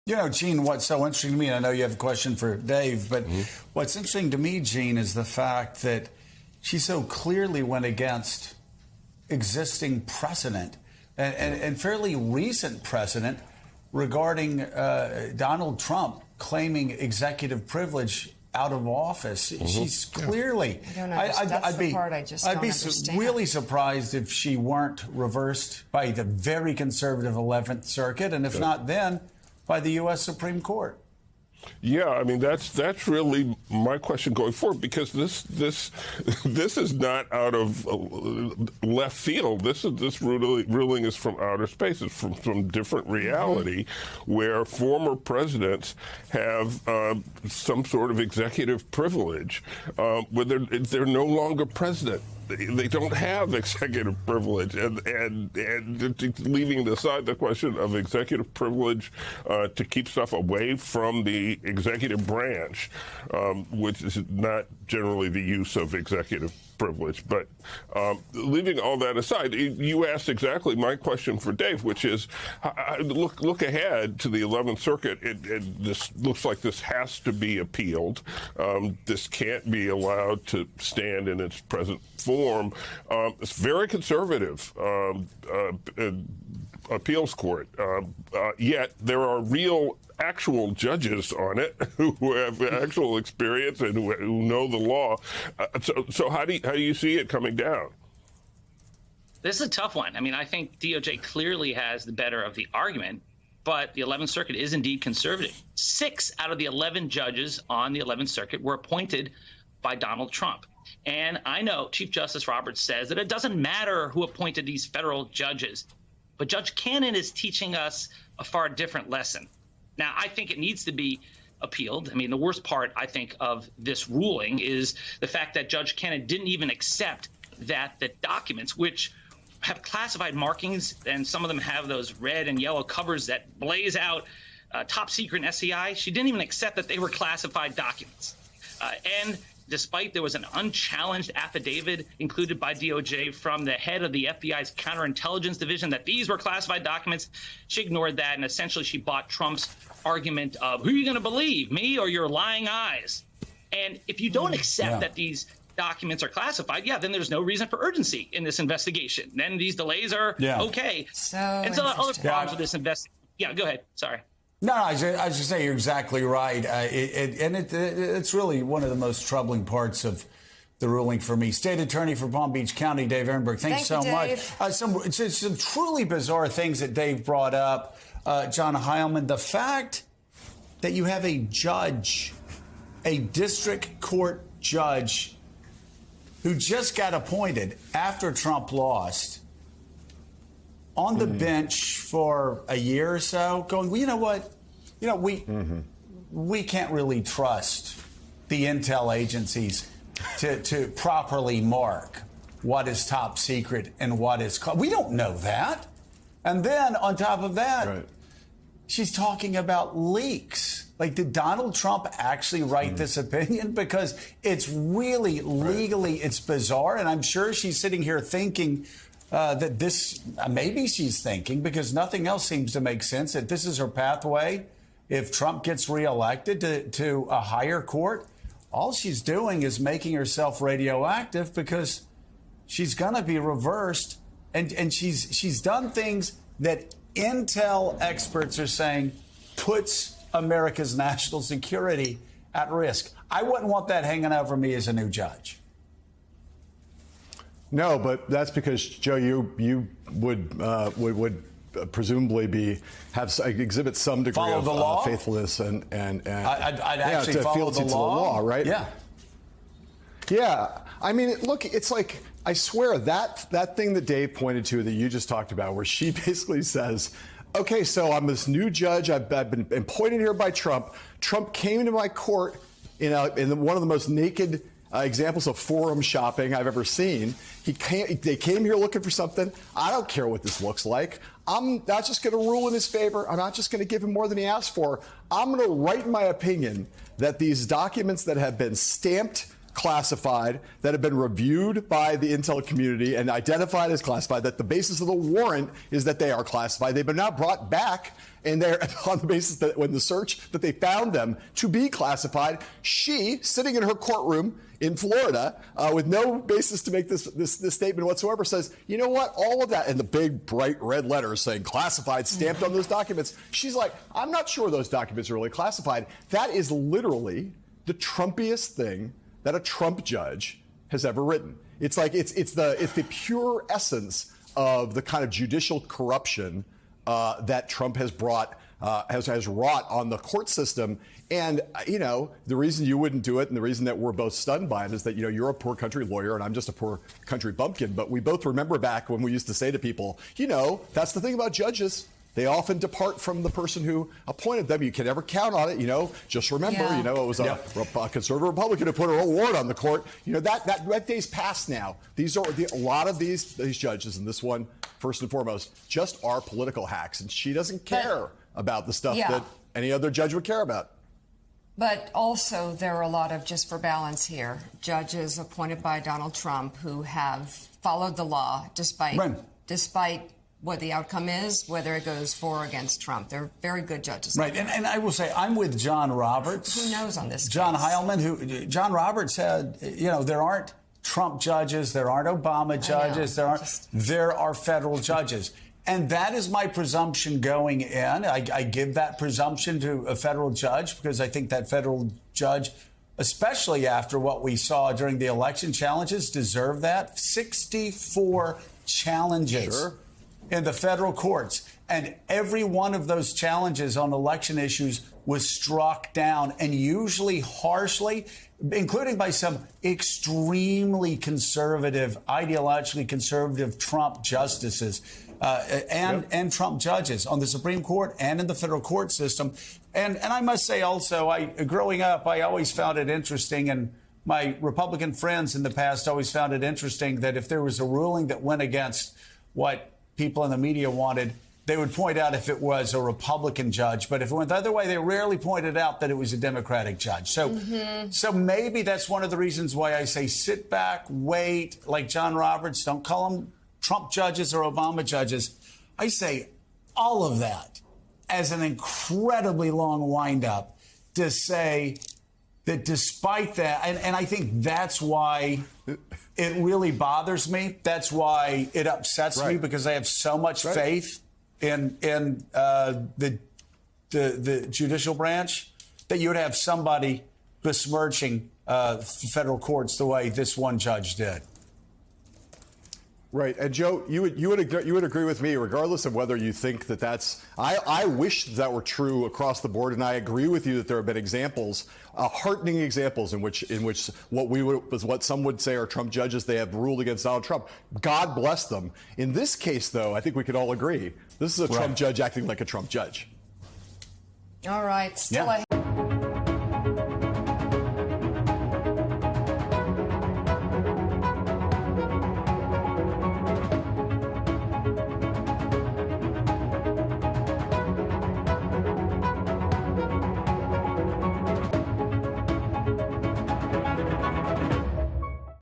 You know, Gene, what's so interesting to me, and I know you have a question for Dave, but what's interesting to me, Gene, is the fact that she so clearly went against existing precedent and fairly recent precedent regarding Donald Trump claiming executive privilege out of office. She's clearly. I don't understand. That's the part I just don't understand. I'd be really surprised if she weren't reversed by the very conservative 11th Circuit, and if not then, by the U.S. Supreme Court. Yeah, I mean that's really my question going forward, because this is not out of left field. This ruling is from outer space. It's from different reality, where former presidents have some sort of executive privilege, where they're no longer president. They don't have executive privilege, and leaving aside the question of executive privilege to keep stuff away from the executive branch, which is not generally the use of executive privilege. But leaving all that aside, you asked exactly my question for Dave, which is look ahead to the 11th Circuit. This looks like this has to be appealed. This can't be allowed to stand in its present form. It's very conservative appeals court, yet there are real actual judges on it who have actual experience and who know the law. So how do you see it coming down? This is a tough one. I mean, I think DOJ clearly has the better of the argument, but the 11th Circuit is indeed conservative. 6 out of the 11 judges on the 11th Circuit were appointed by Donald Trump. And I know Chief Justice Roberts says that it doesn't matter who appointed these federal judges, but Judge Cannon is teaching us a far different lesson. Now, I think it needs to be appealed. I mean, the worst part, I think, of this ruling is the fact that Judge Cannon didn't even accept that the documents, which have classified markings, and some of them have those red and yellow covers that blaze out top secret and SCI, she didn't even accept that they were classified documents. And despite there was an unchallenged affidavit included by DOJ from the head of the FBI's counterintelligence division that these were classified documents, she ignored that, and essentially she bought Trump's argument of, who are you going to believe, me or your lying eyes? And if you don't accept that these documents are classified, then there's no reason for urgency in this investigation. Then these delays are okay. And so other problems with this investigation. Yeah, go ahead. Sorry. No, I was just saying you're exactly right. It's really one of the most troubling parts of the ruling for me. State Attorney for Palm Beach County, Dave Ehrenberg, thanks so much. Some truly bizarre things that Dave brought up. John Heilman, the fact that you have a judge, a district court judge, who just got appointed after Trump lost, on the bench for a year or so, going, well, you know what? You know, we can't really trust the intel agencies to properly mark what is top secret and what is we don't know that. And then on top of that, she's talking about leaks. Like, did Donald Trump actually write this opinion? Because it's really legally, it's bizarre. And I'm sure she's sitting here thinking that this, maybe she's thinking, because nothing else seems to make sense, that this is her pathway. If Trump gets reelected to a higher court, all she's doing is making herself radioactive, because she's going to be reversed. And she's done things that intel experts are saying puts America's national security at risk. I wouldn't want that hanging over me as a new judge. No, but that's because, Joe, you would presumably exhibit some degree of faithfulness and I'd actually follow the law, right? Yeah. I mean, look, it's like, I swear that thing that Dave pointed to that you just talked about, where she basically says, okay, so I'm this new judge. I've been appointed here by Trump. Trump came into my court in one of the most naked examples of forum shopping I've ever seen. They came here looking for something. I don't care what this looks like. I'm not just going to rule in his favor. I'm not just going to give him more than he asked for. I'm going to write in my opinion that these documents that have been stamped classified, that have been reviewed by the intel community and identified as classified, that the basis of the warrant is that they are classified. They've been now brought back, and they're on the basis that when the search that they found them to be classified. She, sitting in her courtroom in Florida with no basis to make this statement whatsoever, says, you know what, all of that, and the big bright red letters saying classified stamped on those documents. She's like, I'm not sure those documents are really classified. That is literally the Trumpiest thing that a Trump judge has ever written. It's like it's the pure essence of the kind of judicial corruption that Trump has brought has wrought on the court system. And you know, the reason you wouldn't do it, and the reason that we're both stunned by it, is that, you know, you're a poor country lawyer and I'm just a poor country bumpkin. But we both remember back when we used to say to people, you know, that's the thing about judges. They often depart from the person who appointed them. You can never count on it. You know, just remember, you know, it was a conservative Republican who put a award on the court. You know, that day's passed now. A lot of these judges, and this one, first and foremost, just are political hacks. And she doesn't care about the stuff that any other judge would care about. But also, there are a lot of, just for balance here, judges appointed by Donald Trump who have followed the law despite what the outcome is, whether it goes for or against Trump. They're very good judges. Right. And I will say, I'm with John Roberts. Who knows on this John case? Heilman, John Roberts said, you know, there aren't Trump judges, there aren't Obama judges, there are federal judges. And that is my presumption going in. I give that presumption to a federal judge because I think that federal judge, especially after what we saw during the election challenges, deserve that. 64 challenges in the federal courts. And every one of those challenges on election issues was struck down, and usually harshly, including by some extremely conservative, ideologically conservative Trump justices. And Trump judges on the Supreme Court and in the federal court system. And I must say also, growing up, I always found it interesting, and my Republican friends in the past always found it interesting, that if there was a ruling that went against what people in the media wanted, they would point out if it was a Republican judge. But if it went the other way, they rarely pointed out that it was a Democratic judge. So maybe that's one of the reasons why I say sit back, wait, like John Roberts, don't call them Trump judges or Obama judges. I say all of that as an incredibly long windup to say that despite that, and I think that's why it really bothers me. That's why it upsets me, because I have so much faith in the judicial branch, that you would have somebody besmirching federal courts the way this one judge did. Right. And Joe, you would agree with me, regardless of whether you think that that's, I wish that were true across the board. And I agree with you that there have been examples, heartening examples in which what some would say are Trump judges, they have ruled against Donald Trump. God bless them. In this case, though, I think we could all agree this is a Trump judge acting like a Trump judge. All right. Still ahead.